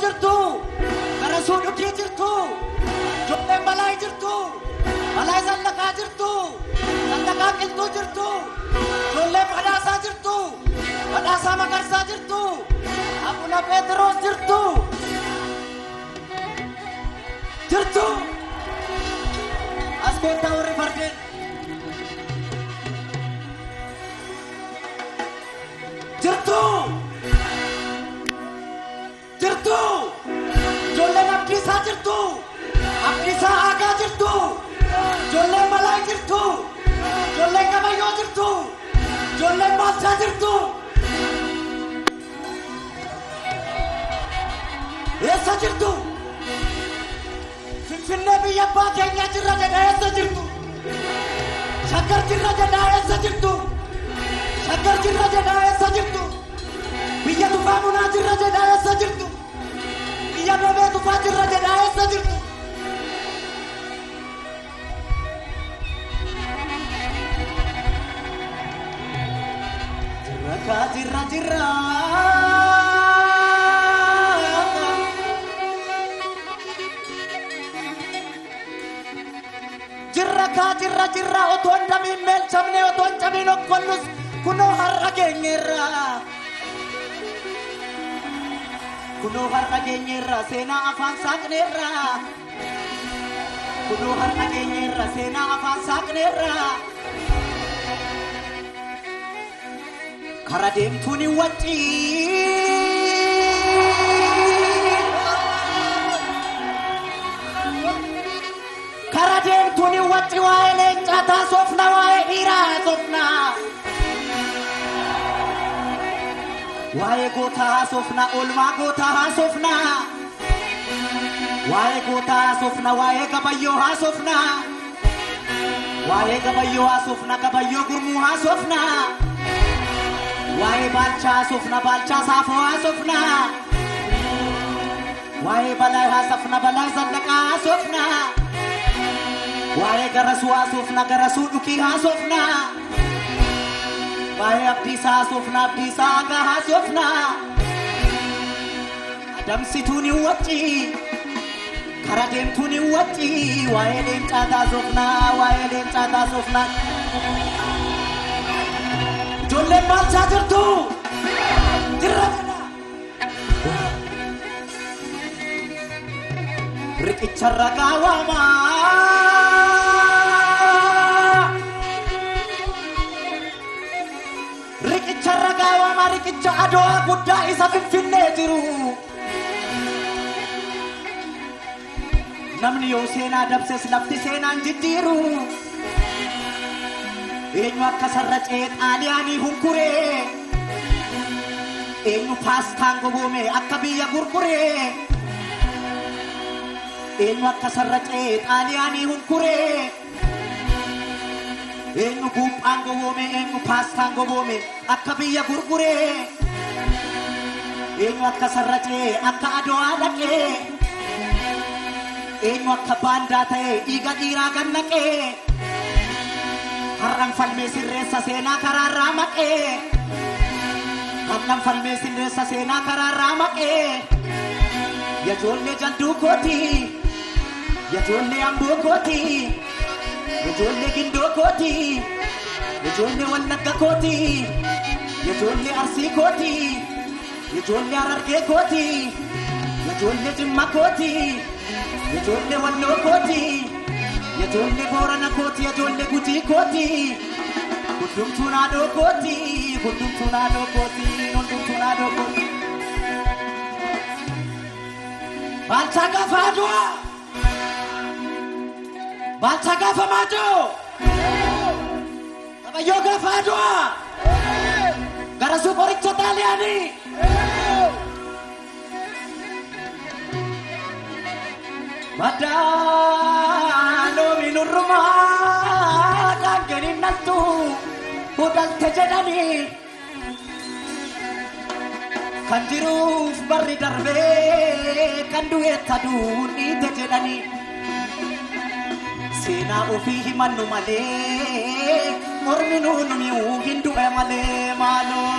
jirtu garasuu dhugii jirtu ijoolleen balaa jirtu balaa zallaqaa jirtu zallaqaa qilxuu jirtu ijoolleen badhaasaa jirtu badhaasaa magarsaa jirtu Abuna Petros jirtu Askota warri fardeen jirtu ijoolleen abdiisaa jirtu abdiisaa aagaa jirtu ijoolleen malaa jirtu ijoolleen gabayyoo jirtu ijoolleen baalchaa jirtu eessa jirtu finfinnee biyya abbaa keenyaa jirra jedhaa eessa jirtu shaggar jirra jedhaa eessa jirtu shaggar jirra jedhaa eessa jirtu biyya tufaa munaa jirra jedhaa eessa jirtu biyya beebee tufaa jirra jedhaa eessa jirtu jirra jirra otoon damiin meelchamne otoon cabiin okkollus kunoo har'a geenyeerra seenaa afaan saaqneerra kunoo har'a geenyeerra seenaa afaan saaqneerra kara deemtuun Karadem wacci waa'ee leencaa taasofna waa'ee dhiiraa sofna waa'ee gootaa haasofna oolmaa gootaa haasofna waa'ee gootaa haasofna waa'ee gabayyoo haasofna waa'ee gabayyoo haasofna gabayyoo gurmuu haasofna waa'ee baalchaa haasofna baalchaa saafoo haasofna waa'ee balaa haasofna balaa zallaqaa haasofna waa'ee garasuu haasofna garasuu dhukii haasofna waa'ee abdiisaa haasofna abdiisaa aagaa haasofna adamsituun wacci kara deemtuun wacci waa'ee leencaa haasofna waa'ee leencaa haasofna ijoolleen baalchaa jirtu jirra riqicharra gaawwamaa riqicha adoo guddaa isa finfinnee jiru namni yoo seenaa dabses lafti seenaan jijjiiru eenyu akka sarracee xaaliyaanii hunkuree eenyu paastaan gogoome akka biyya gurguree eenyu akka sarracee xaaliyaanii hunkuree eenyu buuphaan gogoome eenyu paastaan gogoome akka biyya gurguree eenyu akka sarracee akka adowaa dhaqee eenyu akka baandaa ta'ee dhiiga dhiiraa gannaqee har'an falmee sirreessa seenaa karaarraa maqee har'an falmee sirreessa seenaa karaarraa maqee yajoollee jalduu kooti yajoollee amboo kooti yajoollee gindoo kooti yajoollee wallagga kooti yajoollee arsii kooti yajoollee harargee kooti yajoollee jimma kooti yajoollee walloo kooti yajoollee boorana kooti yajoollee gujii kooti hundumtuun haadhoo kooti hundumtuun haadhoo kooti hundumtuun haadhoo kooti baalchaa gaafa aduu baalchaa gaafa maadoo gabayyoo gaafa aduu garasuu qoricha xaaliyaanii madaaloo minurrumaa dhaanganii naltu hudhalte jedhanii kan jiruuf barri darbee kan du'eetta duuniite jedhanii seenaa ofii himannu malee morminuu nuni'uu hin du'e malee maaloo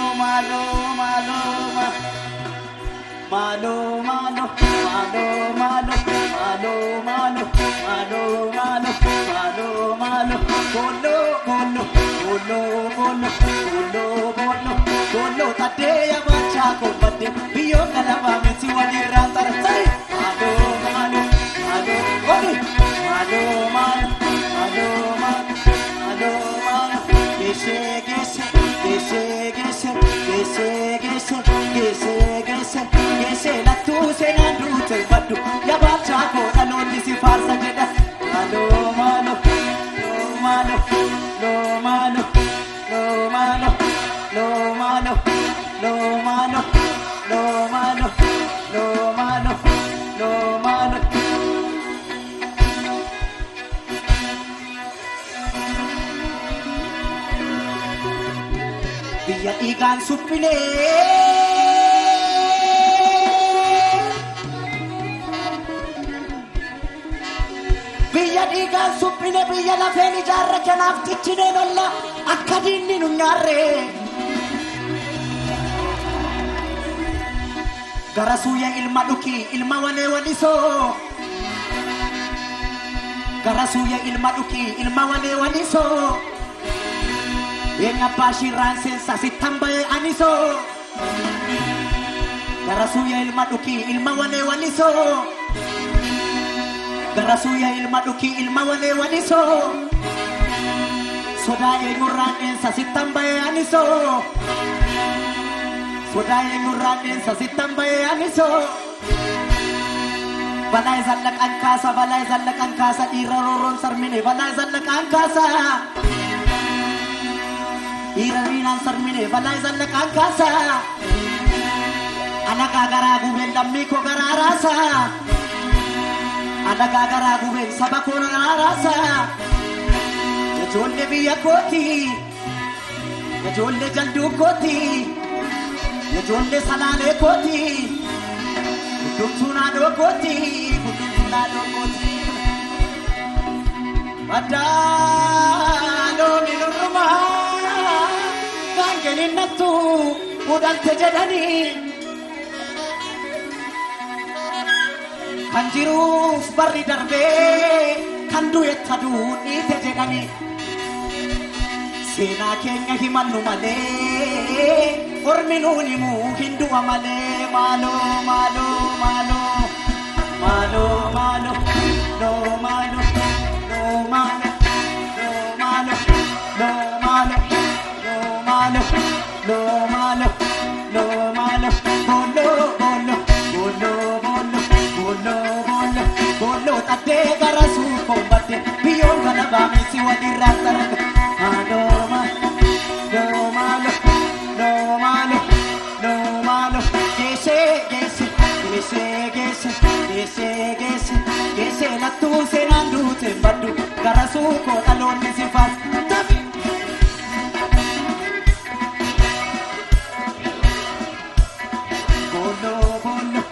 malo, malo, malo, malo, malo, malo, malo, malo, malo, malo, bolo, bolo, bolo, bolo, bolo, bolo, bolo, tadeya bacha kombate, biyo kalama meti wali rantara say, malo, malo, malo, wali, malo, malo, malo, malo, malo, malo, gese, gese, gese, gese, gese, gese, gese, gese, gese, la tu se na dute badu, ya bacha ko na lodi si farsa jeda, malo, malo, malo, lo malo, lo malo, lo malo, lo malo, lo malo, lo malo, lo malo. Biya ikan supine, biya ikan supine, biya la feni jarra kanaf tichine nolla akkadinni nunyarre. Garasuya ilma duki, ilma wane waniso. Garasuya ilma duki, ilma wane waniso. Yenga pashiran sensa sitambaye aniso. Garasuya ilma duki, ilma wane waniso. Garasuya ilma duki, ilma wane waniso. Sodaye nguran ensa sitambaye aniso. Sodaye nguran ensa sitambaye aniso. Balay zallak angkasa, balay zallak angkasa, iraroron sarmine, balay zallak angkasa. Irarinan sarmine, balay zallak angkasa. Anak agara guben dammi ko gararasa. Anak agara guben sabako narasa. Jolle biya koti, jolle jaldu koti, jolle salale koti, kutuna do koti, kutuna do koti. Padano minurma, kangenin natu, udang tejadani. Kanjiru barri darbe, kandu etadu ni tejadani. Sena kenya himannu male, orminuni mu hindu amale, malo, malo, malo, malo, malo, no malo, no malo, no malo, no malo, no malo, no malo, no malo, bolo, bolo, bolo, bolo, bolo, bolo, bolo, tate garasu kombate, biyon galaba misi wadi rantara. No malo, no malo, no malo, no malo. Gese, gese, gese, gese, gese, gese, gese. La tu se nandu te badu, garasu ko talon me si fas. Tabi. Bolo, bolo,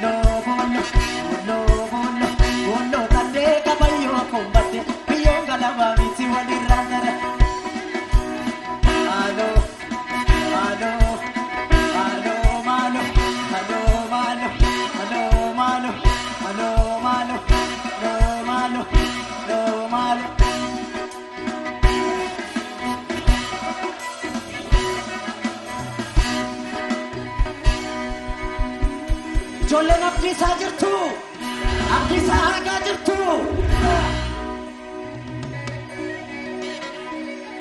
no bolo, bolo, bolo, bolo. Tande kabayo kombate, biyon galaba miti wadi rangara. Malo, malo, malo, malo, malo, malo, malo, malo, malo, malo, no malo, no malo. Jolle abdi sajirtu, abdi sajirtu.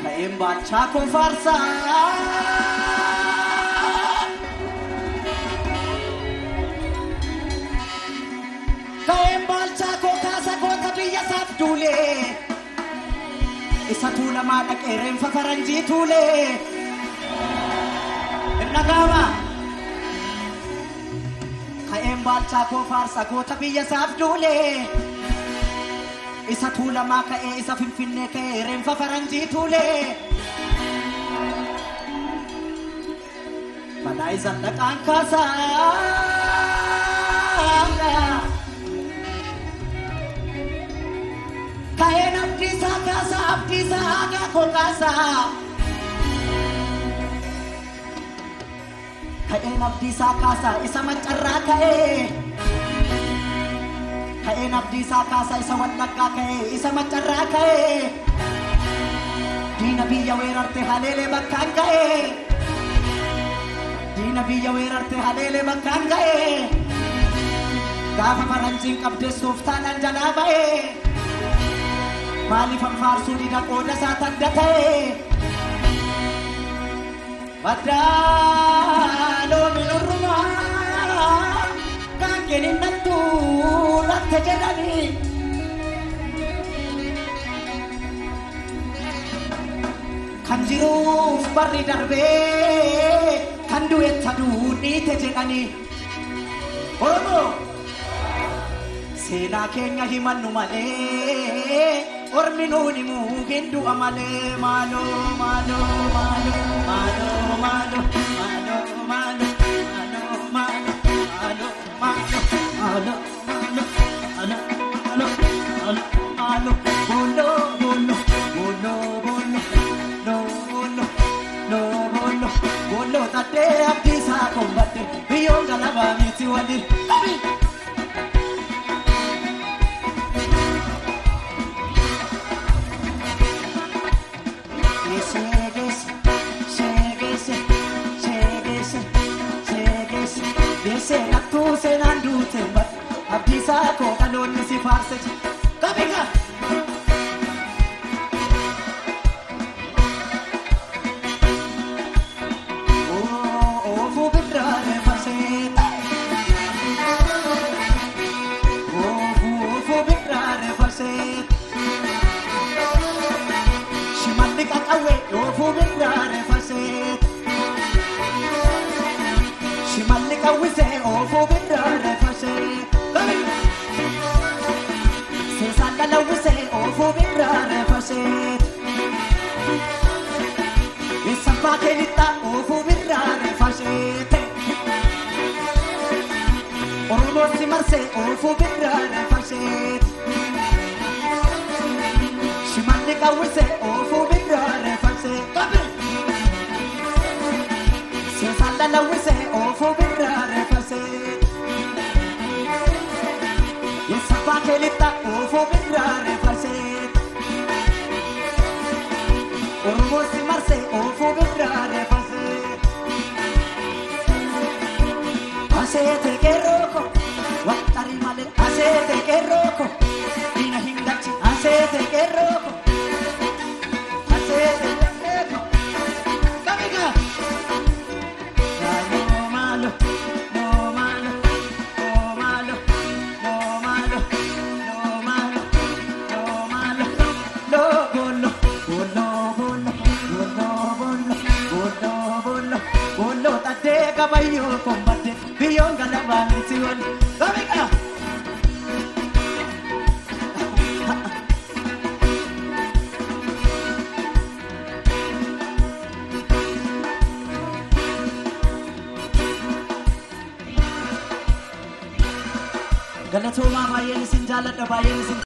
Kaim bacha ko farsa. Kaim bacha ko kasa ko tabiya sab dule. Isa tula madak erem fa faranji tule. Nagawa. Kaim bacha ko farsa ko tabiya sab dule. Isa tula maka isa finfinne ke rem fa faranji tule. Balay zallak angkasa. Kain abdi sa kasa, abdi sa aga ko kasa. ka'een abdiisaa kaasaa isa maccarraa ka'ee ka'een abdiisaa kaasaa isa wallaggaa ka'ee isa maccarraa ka'ee diina biyya weerarte haleelee bakkaan ga'ee diina biyya weerarte haleelee bakkaan ga'ee gaafa faranjiin qabdeessuuf taanaan jalaa ba'ee maaliif anfaarsuu dida qooda isaa tadda ta'ee baddaaloo minurrumaa kan kenninattuu latte jedhanii kan jiruuf barri darbee kan du'etta duudhiite jedhanii Oromoo seenaa keenya himannu malee ormi nuun himuu hin du'a malee maaloo maaloo maaloo maaloo maaloo maaloo maaloo maaloo maaloo maaloo maaloo maaloo maaloo bolo bolo bolo bolo no bolo no bolo bolo tadde abdiisaa kombatte biyyoon galabaa miti waliin Senang dute bat abdiisaa koo dhaloonni si faarse kabika oofu birraare farseet oofu birraare farseet shimalli qaqawwee oofu birraare farseet shimalli qawwisee oofu birraare farseet seesaan dhalawwisee oofu birraare farseet isaffaa keelixxaa oofu birraare farseet Oromoo si marsee oofu birraare farseet shimalli qawwisee oofu birraare farseet seesaan dhalawwisee oofu birraare farseet isaffaa keelixxaa oofu birraare farseet Oromoo si marsee oofu birraare farseet aseete qeerrooko waxxarii malee aseete qeerrooko diina hin galchi aseete qeerrooko aseete qeerrooko kamigaa Kabayo kombatte biyyoon galabaa miti wali kabika galatoomaa baay'een isin jaalladha baay'een isin